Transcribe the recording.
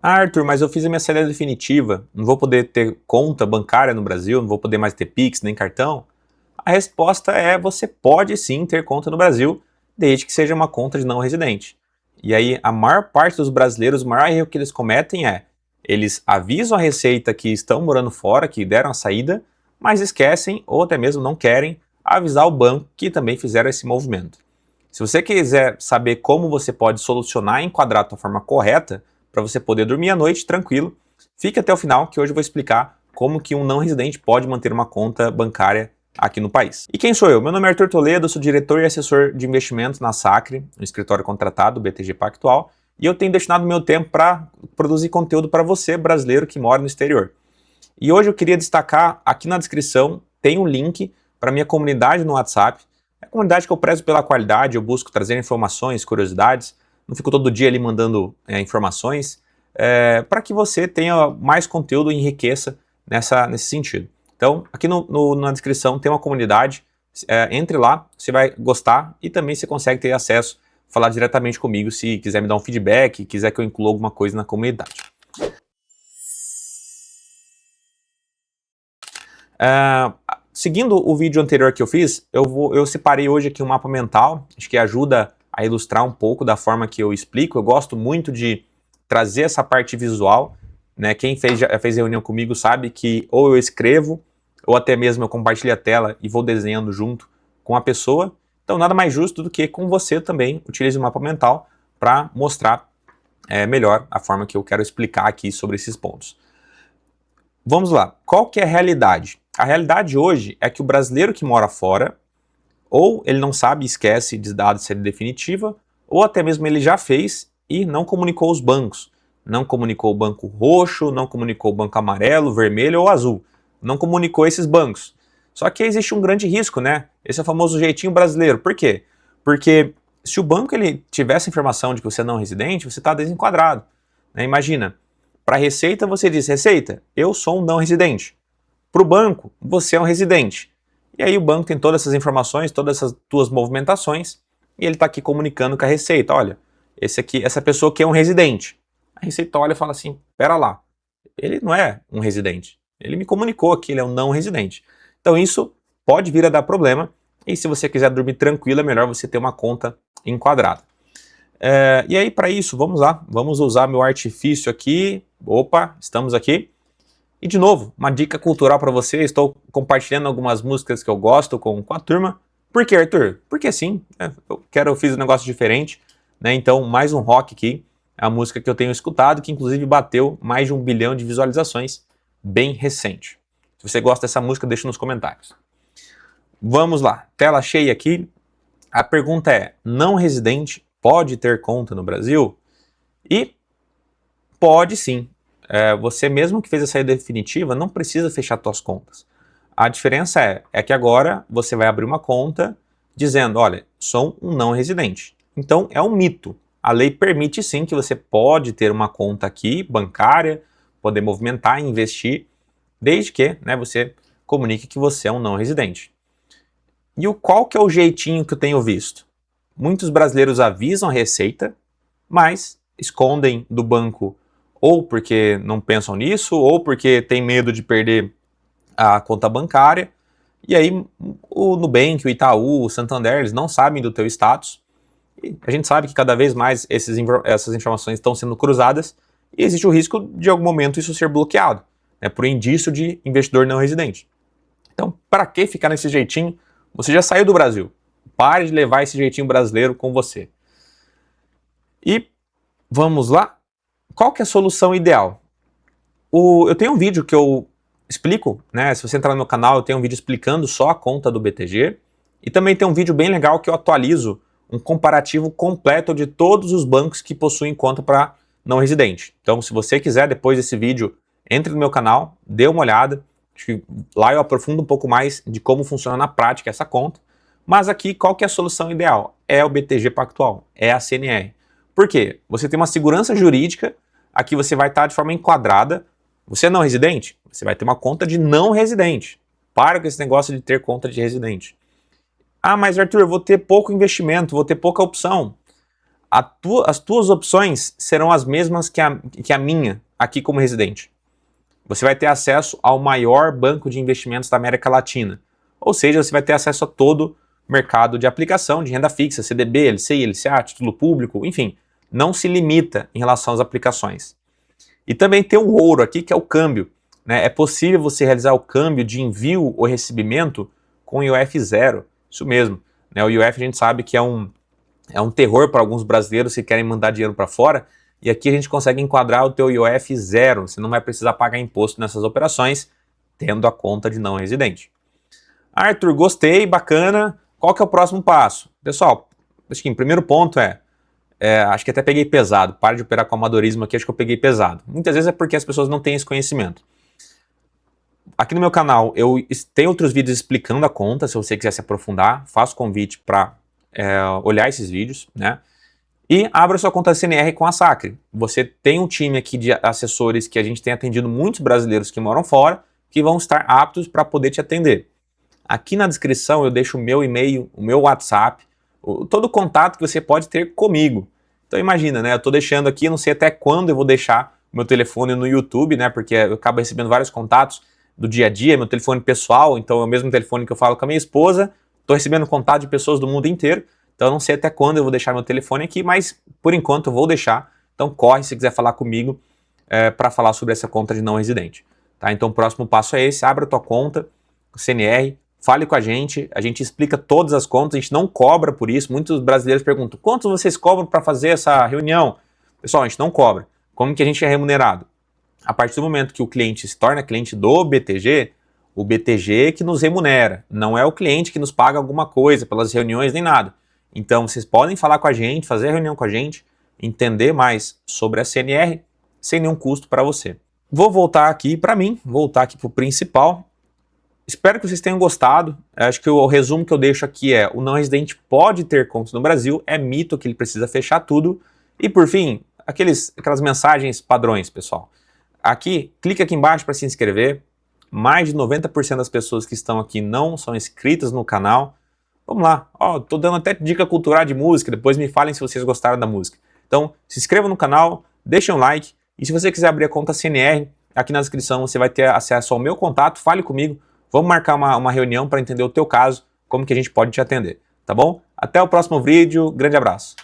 Ah, Arthur, mas eu fiz a minha saída definitiva, não vou poder ter conta bancária no Brasil, não vou poder mais ter Pix nem cartão. A resposta é: você pode sim ter conta no Brasil, desde que seja uma conta de não residente. E aí, a maior parte dos brasileiros, o maior erro que eles cometem é: eles avisam a Receita que estão morando fora, que deram a saída, mas esquecem, ou até mesmo não querem, avisar o banco que também fizeram esse movimento. Se você quiser saber como você pode solucionar e enquadrar a tua forma correta, para você poder dormir à noite tranquilo, fique até o final que hoje eu vou explicar como que um não residente pode manter uma conta bancária aqui no país. E quem sou eu? Meu nome é Arthur Toledo, sou diretor e assessor de investimentos na Sacre, um escritório contratado, BTG Pactual, e eu tenho destinado meu tempo para produzir conteúdo para você, brasileiro que mora no exterior. E hoje eu queria destacar, aqui na descrição tem um link para minha comunidade no WhatsApp. É a comunidade que eu prezo pela qualidade, eu busco trazer informações, curiosidades, não fico todo dia ali mandando informações, para que você tenha mais conteúdo e enriqueça nesse sentido. Então, aqui na descrição tem uma comunidade, entre lá, você vai gostar e também você consegue ter acesso, falar diretamente comigo se quiser me dar um feedback, quiser que eu inclua alguma coisa na comunidade. Seguindo o vídeo anterior que eu fiz, eu separei hoje aqui um mapa mental, acho que ajuda a ilustrar um pouco da forma que eu explico. Eu gosto muito de trazer essa parte visual, né? Quem já fez reunião comigo sabe que ou eu escrevo, ou até mesmo eu compartilho a tela e vou desenhando junto com a pessoa. Então nada mais justo do que com você também utilize o mapa mental para mostrar melhor a forma que eu quero explicar aqui sobre esses pontos. Vamos lá, qual que é a realidade? A realidade hoje é que o brasileiro que mora fora, ou ele não sabe e esquece de dar a saída definitiva, ou até mesmo ele já fez e não comunicou os bancos. Não comunicou o banco roxo, não comunicou o banco amarelo, vermelho ou azul. Não comunicou esses bancos. Só que existe um grande risco, né? Esse é o famoso jeitinho brasileiro. Por quê? Porque se o banco ele tivesse informação de que você é não residente, você está desenquadrado. Né? Imagina, para a Receita você diz: Receita, eu sou um não residente. Para o banco, você é um residente. E aí o banco tem todas essas informações, todas essas tuas movimentações, e ele está aqui comunicando com a Receita: olha, essa pessoa aqui é um residente. A Receita olha e fala assim: pera lá, ele não é um residente. Ele me comunicou que ele é um não residente. Então isso pode vir a dar problema, e se você quiser dormir tranquilo, é melhor você ter uma conta enquadrada. E aí, para isso, vamos lá, vamos usar meu artifício aqui. Opa, estamos aqui. E de novo, uma dica cultural para você, estou compartilhando algumas músicas que eu gosto com a turma. Por que, Arthur? Porque sim, eu fiz um negócio diferente, né? Então, mais um rock aqui, a música que eu tenho escutado, que inclusive bateu mais de 1 bilhão de visualizações, bem recente. Se você gosta dessa música, deixa nos comentários. Vamos lá, tela cheia aqui. A pergunta é: não residente pode ter conta no Brasil? E pode sim. Você mesmo que fez a saída definitiva não precisa fechar suas contas. A diferença é que agora você vai abrir uma conta dizendo: olha, sou um não residente. Então é um mito. A lei permite sim que você pode ter uma conta aqui bancária, poder movimentar e investir, desde que você comunique que você é um não residente. E qual que é o jeitinho que eu tenho visto? Muitos brasileiros avisam a Receita, mas escondem do banco, ou porque não pensam nisso, ou porque tem medo de perder a conta bancária. E aí o Nubank, o Itaú, o Santander, eles não sabem do teu status. E a gente sabe que cada vez mais essas informações estão sendo cruzadas e existe o risco de algum momento isso ser bloqueado, por indício de investidor não residente. Então, para que ficar nesse jeitinho? Você já saiu do Brasil. Pare de levar esse jeitinho brasileiro com você. E vamos lá. Qual que é a solução ideal? Eu tenho um vídeo que eu explico, né? Se você entrar no meu canal, eu tenho um vídeo explicando só a conta do BTG. E também tem um vídeo bem legal que eu atualizo um comparativo completo de todos os bancos que possuem conta para não residente. Então, se você quiser, depois desse vídeo, entre no meu canal, dê uma olhada. Acho que lá eu aprofundo um pouco mais de como funciona na prática essa conta. Mas aqui, qual que é a solução ideal? É o BTG Pactual, é a CNR. Por quê? Você tem uma segurança jurídica, aqui você vai estar de forma enquadrada. Você é não residente? Você vai ter uma conta de não residente. Para com esse negócio de ter conta de residente. Ah, mas Arthur, eu vou ter pouco investimento, vou ter pouca opção. as tuas opções serão as mesmas que a minha aqui como residente. Você vai ter acesso ao maior banco de investimentos da América Latina. Ou seja, você vai ter acesso a todo o mercado de aplicação de renda fixa, CDB, LCI, LCA, título público, enfim. Não se limita em relação às aplicações. E também tem o ouro aqui, que é o câmbio. Né? É possível você realizar o câmbio de envio ou recebimento com IOF zero. Isso mesmo. Né? O IOF a gente sabe que é um terror para alguns brasileiros que querem mandar dinheiro para fora. E aqui a gente consegue enquadrar o teu IOF zero. Você não vai precisar pagar imposto nessas operações, tendo a conta de não residente. Arthur, gostei, bacana. Qual que é o próximo passo? Pessoal, acho que o primeiro ponto acho que até peguei pesado. Para de operar com amadorismo aqui, acho que eu peguei pesado. Muitas vezes é porque as pessoas não têm esse conhecimento. Aqui no meu canal eu tenho outros vídeos explicando a conta, se você quiser se aprofundar, faço convite para olhar esses vídeos, né? E abra sua conta CNR com a Sacre. Você tem um time aqui de assessores que a gente tem atendido muitos brasileiros que moram fora, que vão estar aptos para poder te atender. Aqui na descrição eu deixo o meu e-mail, o meu WhatsApp, todo o contato que você pode ter comigo. Então imagina, né? Eu estou deixando aqui, não sei até quando eu vou deixar o meu telefone no YouTube, né? Porque eu acabo recebendo vários contatos do dia a dia, meu telefone pessoal, então é o mesmo telefone que eu falo com a minha esposa, estou recebendo contato de pessoas do mundo inteiro, então eu não sei até quando eu vou deixar meu telefone aqui, mas por enquanto eu vou deixar. Então corre se quiser falar comigo para falar sobre essa conta de não residente. Tá? Então o próximo passo é esse, abra a tua conta, CNR, fale com a gente explica todas as contas, a gente não cobra por isso. Muitos brasileiros perguntam, quanto vocês cobram para fazer essa reunião? Pessoal, a gente não cobra. Como que a gente é remunerado? A partir do momento que o cliente se torna cliente do BTG, o BTG que nos remunera, não é o cliente que nos paga alguma coisa pelas reuniões nem nada. Então vocês podem falar com a gente, fazer a reunião com a gente, entender mais sobre a CNR sem nenhum custo para você. Vou voltar aqui para mim, voltar aqui para o principal. Espero que vocês tenham gostado. Acho que o resumo que eu deixo aqui é: o não residente pode ter conta no Brasil, é mito que ele precisa fechar tudo. E por fim, aquelas mensagens padrões, pessoal. Aqui, clica aqui embaixo para se inscrever. Mais de 90% das pessoas que estão aqui não são inscritas no canal. Vamos lá, tô dando até dica cultural de música, depois me falem se vocês gostaram da música. Então, se inscreva no canal, deixem um like, e se você quiser abrir a conta CNR, aqui na descrição você vai ter acesso ao meu contato, fale comigo, vamos marcar uma reunião para entender o teu caso, como que a gente pode te atender, tá bom? Até o próximo vídeo, grande abraço!